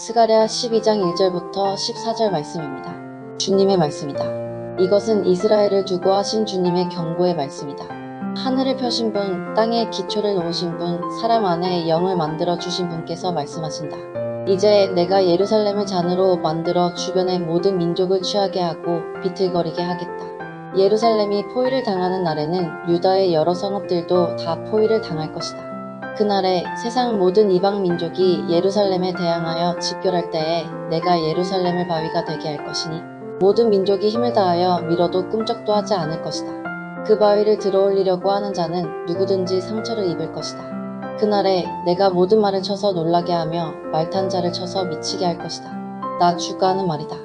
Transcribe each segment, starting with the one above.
스가랴 12장 1절부터 14절 말씀입니다. 주님의 말씀이다. 이것은 이스라엘을 두고 하신 주님의 경고의 말씀이다. 하늘을 펴신 분, 땅에 기초를 놓으신 분, 사람 안에 영을 만들어 주신 분께서 말씀하신다. 이제 내가 예루살렘을 잔으로 만들어 주변의 모든 민족을 취하게 하고 비틀거리게 하겠다. 예루살렘이 포위를 당하는 날에는 유다의 여러 성읍들도 다 포위를 당할 것이다. 그날에 세상 모든 이방 민족이 예루살렘에 대항하여 집결할 때에 내가 예루살렘을 바위가 되게 할 것이니 모든 민족이 힘을 다하여 밀어도 꿈쩍도 하지 않을 것이다. 그 바위를 들어올리려고 하는 자는 누구든지 상처를 입을 것이다. 그날에 내가 모든 말을 쳐서 놀라게 하며 말탄 자를 쳐서 미치게 할 것이다. 나 주가 하는 말이다.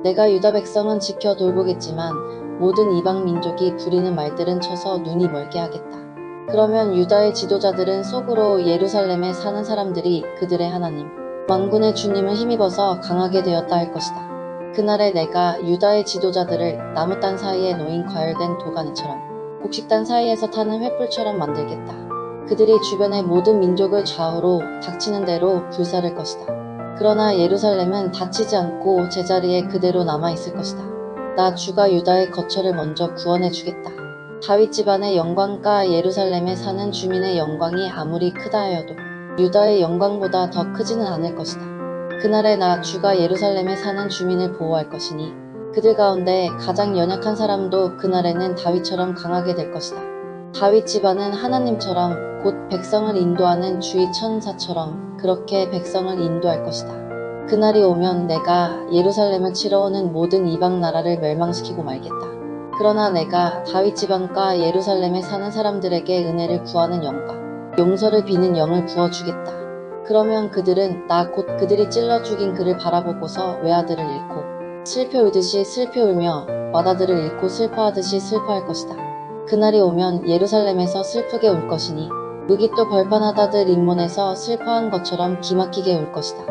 내가 유다 백성은 지켜 돌보겠지만 모든 이방 민족이 부리는 말들은 쳐서 눈이 멀게 하겠다. 그러면 유다의 지도자들은 속으로 예루살렘에 사는 사람들이 그들의 하나님, 만군의 주님을 힘입어서 강하게 되었다 할 것이다. 그날에 내가 유다의 지도자들을 나무단 사이에 놓인 과열된 도가니처럼 곡식단 사이에서 타는 횃불처럼 만들겠다. 그들이 주변의 모든 민족을 좌우로 닥치는 대로 불사를 것이다. 그러나 예루살렘은 다치지 않고 제자리에 그대로 남아있을 것이다. 나 주가 유다의 거처를 먼저 구원해 주겠다. 다윗 집안의 영광과 예루살렘에 사는 주민의 영광이 아무리 크다 하여도 유다의 영광보다 더 크지는 않을 것이다. 그날에 나 주가 예루살렘에 사는 주민을 보호할 것이니 그들 가운데 가장 연약한 사람도 그날에는 다윗처럼 강하게 될 것이다. 다윗 집안은 하나님처럼 곧 백성을 인도하는 주의 천사처럼 그렇게 백성을 인도할 것이다. 그날이 오면 내가 예루살렘을 치러 오는 모든 이방 나라를 멸망시키고 말겠다. 그러나 내가 다윗 집안과 예루살렘에 사는 사람들에게 은혜를 구하는 영과 용서를 비는 영을 부어주겠다. 그러면 그들은 나 곧 그들이 찔러 죽인 그를 바라보고서 외아들을 잃고 슬퍼 울듯이 슬퍼 울며 맏아들을 잃고 슬퍼하듯이 슬퍼할 것이다. 그날이 오면 예루살렘에서 슬프게 울 것이니 무기또 벌판하다들 인문에서 슬퍼한 것처럼 기막히게 울 것이다.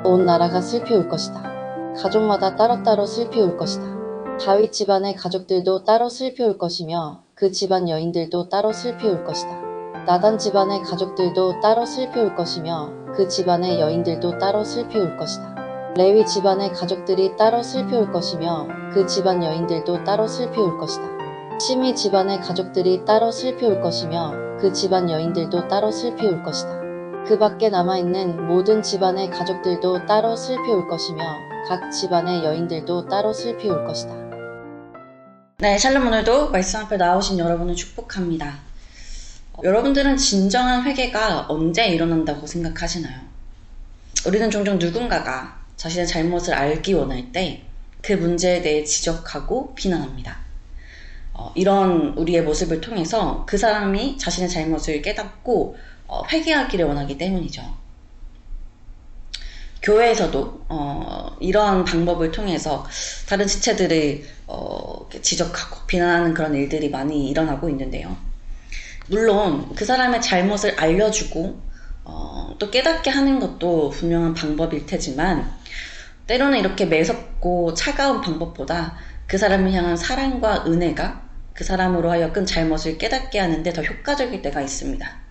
온 나라가 슬피 울 것이다. 가족마다 따로따로 슬피 울 것이다. 다윗 집안의 가족들도 따로 슬피 울 것이며 그 집안 여인들도 따로 슬피 울 것이다. 나단 집안의 가족들도 따로 슬피 울 것이며 그 집안의 여인들도 따로 슬피 울 것이다. 레위 집안의 가족들이 따로 슬피 울 것이며 그 집안 여인들도 따로 슬피 울 것이다. 시미 집안의 가족들이 따로 슬피 울 것이며 그 집안 여인들도 따로 슬피 울 것이다. 그 밖에 남아있는 모든 집안의 가족들도 따로 슬피 울 것이며 각 집안의 여인들도 따로 슬피 울 것이다. 네, 샬롬. 오늘도 말씀 앞에 나오신 여러분을 축복합니다. 여러분들은 진정한 회개가 언제 일어난다고 생각하시나요? 우리는 종종 누군가가 자신의 잘못을 알기 원할 때 그 문제에 대해 지적하고 비난합니다. 이런 우리의 모습을 통해서 그 사람이 자신의 잘못을 깨닫고 회개하기를 원하기 때문이죠. 교회에서도 이런 방법을 통해서 다른 지체들을 지적하고 비난하는 그런 일들이 많이 일어나고 있는데요. 물론 그 사람의 잘못을 알려주고 또 깨닫게 하는 것도 분명한 방법일 테지만 때로는 이렇게 매섭고 차가운 방법보다 그 사람을 향한 사랑과 은혜가 그 사람으로 하여금 잘못을 깨닫게 하는데 더 효과적일 때가 있습니다.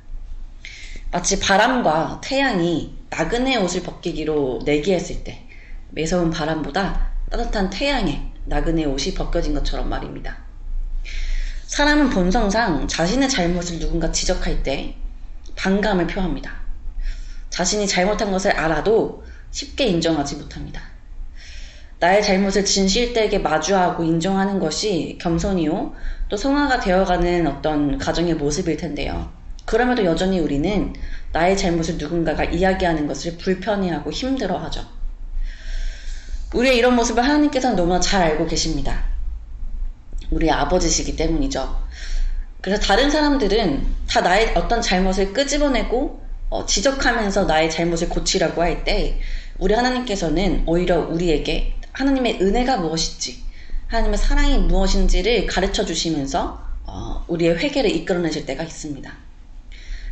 마치 바람과 태양이 나그네 옷을 벗기기로 내기했을 때 매서운 바람보다 따뜻한 태양에 나그네 옷이 벗겨진 것처럼 말입니다. 사람은 본성상 자신의 잘못을 누군가 지적할 때 반감을 표합니다. 자신이 잘못한 것을 알아도 쉽게 인정하지 못합니다. 나의 잘못을 진실되게 마주하고 인정하는 것이 겸손이요 또 성화가 되어가는 어떤 가정의 모습일 텐데요. 그럼에도 여전히 우리는 나의 잘못을 누군가가 이야기하는 것을 불편해하고 힘들어하죠. 우리의 이런 모습을 하나님께서는 너무나 잘 알고 계십니다. 우리의 아버지시기 때문이죠. 그래서 다른 사람들은 다 나의 어떤 잘못을 끄집어내고 지적하면서 나의 잘못을 고치려고 할 때 우리 하나님께서는 오히려 우리에게 하나님의 은혜가 무엇인지 하나님의 사랑이 무엇인지를 가르쳐 주시면서 우리의 회개를 이끌어내실 때가 있습니다.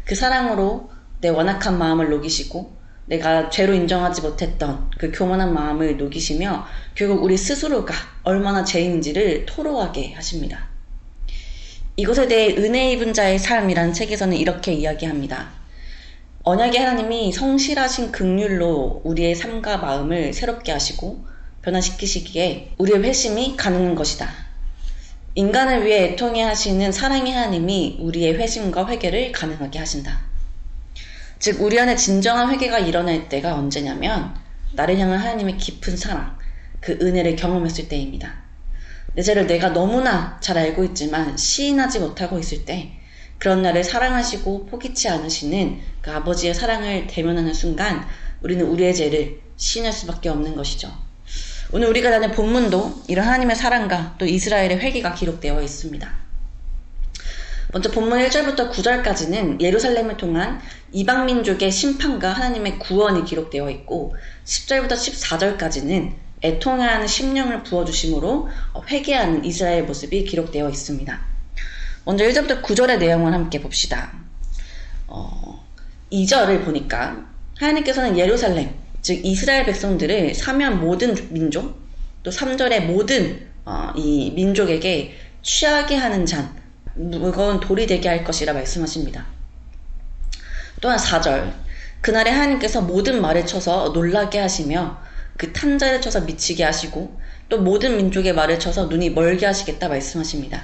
그 사랑으로 내 완악한 마음을 녹이시고 내가 죄로 인정하지 못했던 그 교만한 마음을 녹이시며 결국 우리 스스로가 얼마나 죄인지를 토로하게 하십니다. 이것에 대해 은혜 입은 자의 삶이라는 책에서는 이렇게 이야기합니다. 언약의 하나님이 성실하신 긍휼로 우리의 삶과 마음을 새롭게 하시고 변화시키시기에 우리의 회심이 가능한 것이다. 인간을 위해 애통해 하시는 사랑의 하나님이 우리의 회심과 회개를 가능하게 하신다. 즉 우리 안에 진정한 회개가 일어날 때가 언제냐면 나를 향한 하나님의 깊은 사랑, 그 은혜를 경험했을 때입니다. 내 죄를 내가 너무나 잘 알고 있지만 시인하지 못하고 있을 때 그런 나를 사랑하시고 포기치 않으시는 그 아버지의 사랑을 대면하는 순간 우리는 우리의 죄를 시인할 수밖에 없는 것이죠. 오늘 우리가 나눈 본문도 이런 하나님의 사랑과 또 이스라엘의 회개가 기록되어 있습니다. 먼저 본문 1절부터 9절까지는 예루살렘을 통한 이방민족의 심판과 하나님의 구원이 기록되어 있고 10절부터 14절까지는 애통하는 심령을 부어주심으로 회개하는 이스라엘 모습이 기록되어 있습니다. 먼저 1절부터 9절의 내용을 함께 봅시다. 2절을 보니까 하나님께서는 예루살렘, 즉 이스라엘 백성들을 사면 모든 민족, 또 3절의 모든 이 민족에게 취하게 하는 잔, 무거운 돌이 되게 할 것이라 말씀하십니다. 또한 4절, 그날에 하나님께서 모든 말을 쳐서 놀라게 하시며 그 탄자를 쳐서 미치게 하시고 또 모든 민족의 말을 쳐서 눈이 멀게 하시겠다 말씀하십니다.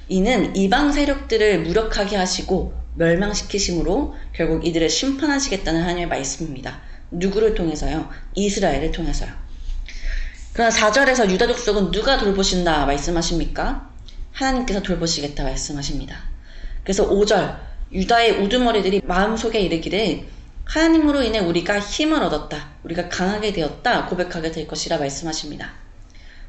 이는 이방 세력들을 무력하게 하시고 멸망시키심으로 결국 이들을 심판하시겠다는 하나님의 말씀입니다. 누구를 통해서요? 이스라엘을 통해서요. 그러나 4절에서 유다 족속은 누가 돌보신다 말씀하십니까? 하나님께서 돌보시겠다 말씀하십니다. 그래서 5절, 유다의 우두머리들이 마음속에 이르기를 하나님으로 인해 우리가 힘을 얻었다, 우리가 강하게 되었다 고백하게 될 것이라 말씀하십니다.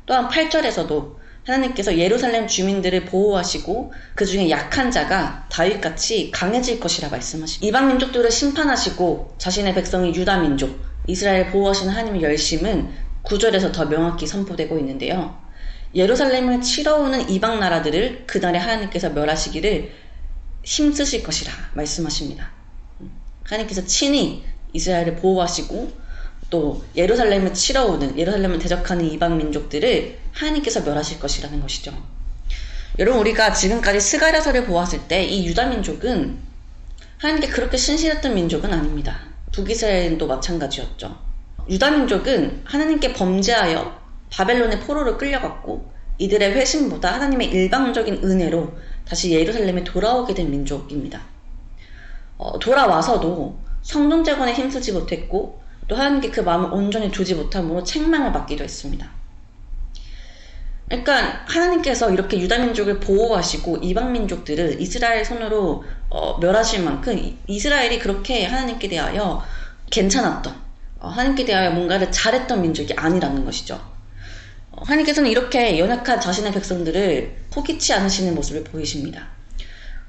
또한 8절에서도 하나님께서 예루살렘 주민들을 보호하시고 그 중에 약한 자가 다윗같이 강해질 것이라 말씀하십니다. 이방 민족들을 심판하시고 자신의 백성이 유다 민족, 이스라엘을 보호하시는 하나님의 열심은 9절에서 더 명확히 선포되고 있는데요. 예루살렘을 치러오는 이방 나라들을 그날에 하나님께서 멸하시기를 힘쓰실 것이라 말씀하십니다. 하나님께서 친히 이스라엘을 보호하시고 또 예루살렘을 치러오는, 예루살렘을 대적하는 이방 민족들을 하나님께서 멸하실 것이라는 것이죠. 여러분, 우리가 지금까지 스가랴서를 보았을 때 이 유다 민족은 하나님께 그렇게 신실했던 민족은 아닙니다. 북이스라엘도 마찬가지였죠. 유다 민족은 하나님께 범죄하여 바벨론의 포로로 끌려갔고 이들의 회심보다 하나님의 일방적인 은혜로 다시 예루살렘에 돌아오게 된 민족입니다. 돌아와서도 성전 재건에 힘쓰지 못했고 또 하나님께 그 마음을 온전히 두지 못함으로 책망을 받기도 했습니다. 그러니까 하나님께서 이렇게 유다 민족을 보호하시고 이방 민족들을 이스라엘 손으로 멸하실 만큼 이스라엘이 그렇게 하나님께 대하여 괜찮았던, 하나님께 대하여 뭔가를 잘했던 민족이 아니라는 것이죠. 하나님께서는 이렇게 연약한 자신의 백성들을 포기치 않으시는 모습을 보이십니다.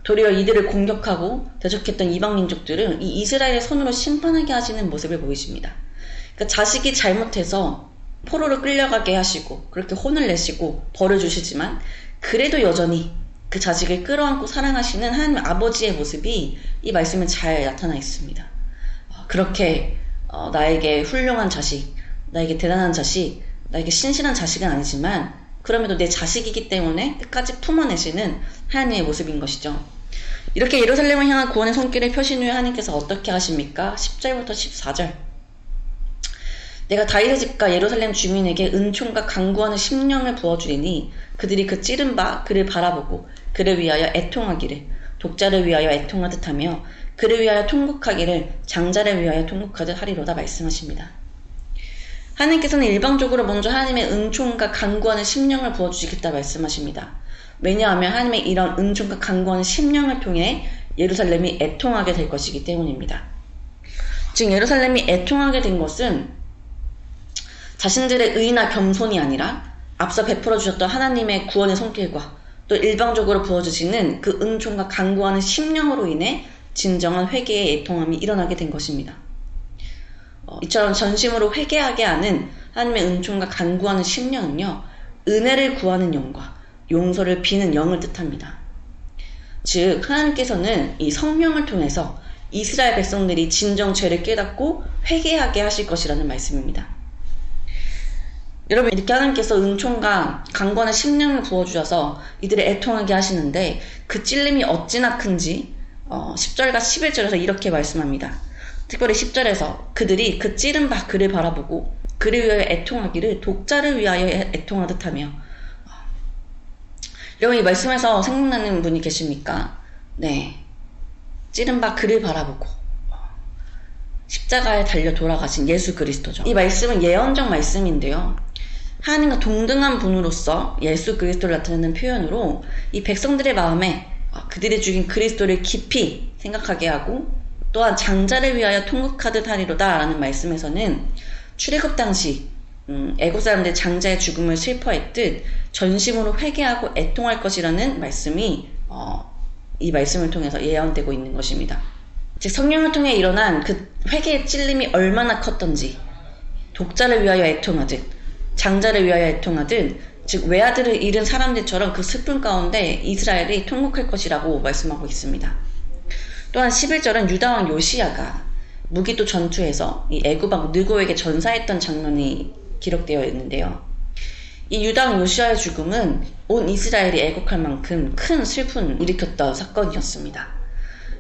도리어 이들을 공격하고 대적했던 이방 민족들은 이 이스라엘의 손으로 심판하게 하시는 모습을 보이십니다. 그러니까 자식이 잘못해서 포로로 끌려가게 하시고 그렇게 혼을 내시고 벌을 주시지만 그래도 여전히 그 자식을 끌어안고 사랑하시는 하나님 아버지의 모습이 이 말씀에 잘 나타나 있습니다. 그렇게 나에게 훌륭한 자식, 나에게 대단한 자식, 나에게 신실한 자식은 아니지만 그럼에도 내 자식이기 때문에 끝까지 품어내시는 하나님의 모습인 것이죠. 이렇게 예루살렘을 향한 구원의 손길을 펴신 후에 하나님께서 어떻게 하십니까? 10절부터 14절. 내가 다윗의 집과 예루살렘 주민에게 은총과 간구하는 심령을 부어주리니 그들이 그 찌른 바 그를 바라보고 그를 위하여 애통하기를, 독자를 위하여 애통하듯 하며 그를 위하여 통곡하기를 장자를 위하여 통곡하듯 하리로다 말씀하십니다. 하나님께서는 일방적으로 먼저 하나님의 은총과 간구하는 심령을 부어주시겠다 말씀하십니다. 왜냐하면 하나님의 이런 은총과 간구하는 심령을 통해 예루살렘이 애통하게 될 것이기 때문입니다. 즉 예루살렘이 애통하게 된 것은 자신들의 의나 겸손이 아니라 앞서 베풀어 주셨던 하나님의 구원의 손길과 또 일방적으로 부어주시는 그 은총과 간구하는 심령으로 인해 진정한 회개의 애통함이 일어나게 된 것입니다. 이처럼 전심으로 회개하게 하는 하나님의 은총과 간구하는 심령은요, 은혜를 구하는 영과 용서를 비는 영을 뜻합니다. 즉 하나님께서는 이 성령을 통해서 이스라엘 백성들이 진정 죄를 깨닫고 회개하게 하실 것이라는 말씀입니다. 여러분, 이렇게 하나님께서 은총과 간구하는 심령을 부어주셔서 이들을 애통하게 하시는데 그 찔림이 어찌나 큰지 10절과 11절에서 이렇게 말씀합니다. 특별히 10절에서 그들이 그 찌른 바 그를 바라보고 그를 위하여 애통하기를 독자를 위하여 애통하듯 하며. 여러분, 이 말씀에서 생각나는 분이 계십니까? 네, 찌른 바 그를 바라보고 십자가에 달려 돌아가신 예수 그리스도죠. 이 말씀은 예언적 말씀인데요, 하나님과 동등한 분으로서 예수 그리스도를 나타내는 표현으로 이 백성들의 마음에 그들이 죽인 그리스도를 깊이 생각하게 하고, 또한 장자를 위하여 통곡하듯 하리로다 라는 말씀에서는 출애굽 당시 애국 사람들이 장자의 죽음을 슬퍼했듯 전심으로 회개하고 애통할 것이라는 말씀이 이 말씀을 통해서 예언되고 있는 것입니다. 즉, 성령을 통해 일어난 그 회개의 찔림이 얼마나 컸던지, 독자를 위하여 애통하듯 장자를 위하여 애통하듯, 즉 외아들을 잃은 사람들처럼 그 슬픔 가운데 이스라엘이 통곡할 것이라고 말씀하고 있습니다. 또한 11절은 유다왕 요시야가 무기도 전투에서 이 애굽왕 느고에게 전사했던 장면이 기록되어 있는데요, 이 유다왕 요시야의 죽음은 온 이스라엘이 애곡할 만큼 큰 슬픔을 일으켰던 사건이었습니다.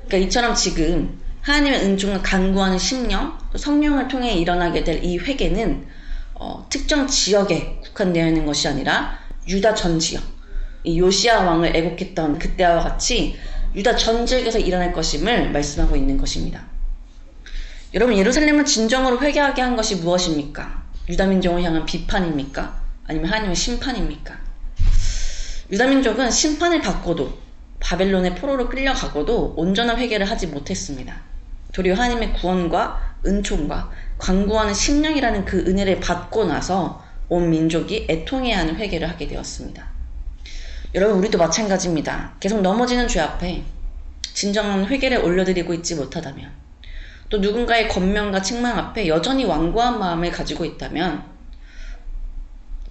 그러니까 이처럼 지금 하나님의 은총을 간구하는 심령, 또 성령을 통해 일어나게 될 이 회개는 특정 지역에 국한되어 있는 것이 아니라 유다 전 지역, 이 요시야 왕을 애곡했던 그때와 같이 유다 전 지역에서 일어날 것임을 말씀하고 있는 것입니다. 여러분, 예루살렘을 진정으로 회개하게 한 것이 무엇입니까? 유다민족을 향한 비판입니까? 아니면 하나님의 심판입니까? 유다민족은 심판을 받고도, 바벨론의 포로로 끌려가고도 온전한 회개를 하지 못했습니다. 도리어 하나님의 구원과 은총과 간구하는 심령이라는 그 은혜를 받고 나서 온 민족이 애통해야 하는 회개를 하게 되었습니다. 여러분, 우리도 마찬가지입니다. 계속 넘어지는 죄 앞에 진정한 회개를 올려드리고 있지 못하다면, 또 누군가의 권면과 책망 앞에 여전히 완고한 마음을 가지고 있다면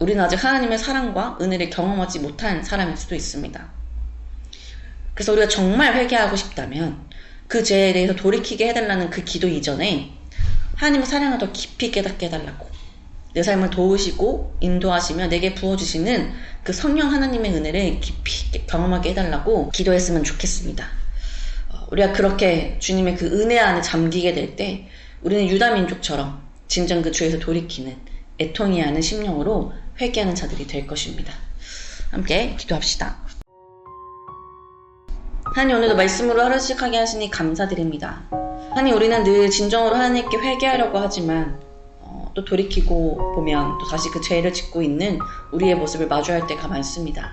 우리는 아직 하나님의 사랑과 은혜를 경험하지 못한 사람일 수도 있습니다. 그래서 우리가 정말 회개하고 싶다면 그 죄에 대해서 돌이키게 해달라는 그 기도 이전에 하나님의 사랑을 더 깊이 깨닫게 해달라고, 내 삶을 도우시고 인도하시며 내게 부어주시는 그 성령 하나님의 은혜를 깊이 경험하게 해달라고 기도했으면 좋겠습니다. 우리가 그렇게 주님의 그 은혜 안에 잠기게 될 때 우리는 유다민족처럼 진정 그 죄에서 돌이키는 애통해야 하는 심령으로 회개하는 자들이 될 것입니다. 함께 기도합시다. 하나님, 오늘도 말씀으로 하루 시작하게 하시니 감사드립니다. 하나님, 우리는 늘 진정으로 하나님께 회개하려고 하지만 또 돌이키고 보면 또 다시 그 죄를 짓고 있는 우리의 모습을 마주할 때가 많습니다.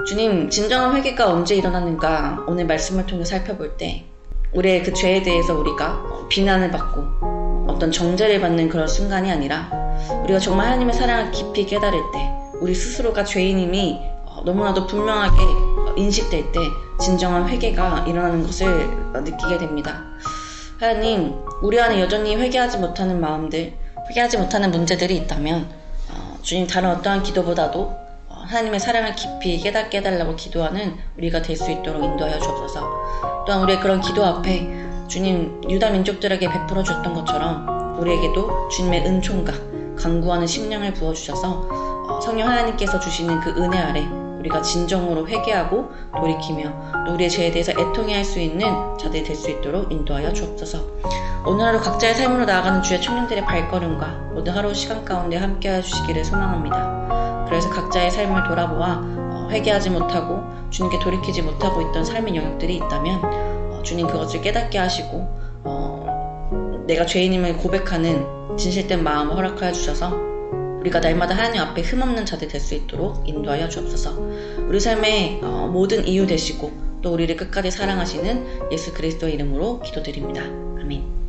주님, 진정한 회개가 언제 일어나는가 오늘 말씀을 통해 살펴볼 때 우리의 그 죄에 대해서 우리가 비난을 받고 어떤 정죄를 받는 그런 순간이 아니라 우리가 정말 하나님의 사랑을 깊이 깨달을 때, 우리 스스로가 죄인임이 너무나도 분명하게 인식될 때 진정한 회개가 일어나는 것을 느끼게 됩니다. 하나님, 우리 안에 여전히 회개하지 못하는 마음들, 회개하지 못하는 문제들이 있다면 주님, 다른 어떠한 기도보다도 하나님의 사랑을 깊이 깨닫게 해달라고 기도하는 우리가 될 수 있도록 인도하여 주옵소서. 또한 우리의 그런 기도 앞에 주님, 유다 민족들에게 베풀어 줬던 것처럼 우리에게도 주님의 은총과 간구하는 심령을 부어주셔서 성령 하나님께서 주시는 그 은혜 아래 우리가 진정으로 회개하고 돌이키며 또 우리의 죄에 대해서 애통해야 할 수 있는 자들이 될 수 있도록 인도하여 주옵소서. 오늘 하루 각자의 삶으로 나아가는 주의 청년들의 발걸음과 모든 하루 시간 가운데 함께해 주시기를 소망합니다. 그래서 각자의 삶을 돌아보아 회개하지 못하고 주님께 돌이키지 못하고 있던 삶의 영역들이 있다면 주님 그것을 깨닫게 하시고 내가 죄인임을 고백하는 진실된 마음을 허락하여 주셔서 우리가 날마다 하나님 앞에 흠없는 자들 될 수 있도록 인도하여 주옵소서. 우리 삶의 모든 이유 되시고 또 우리를 끝까지 사랑하시는 예수 그리스도의 이름으로 기도드립니다. 아멘.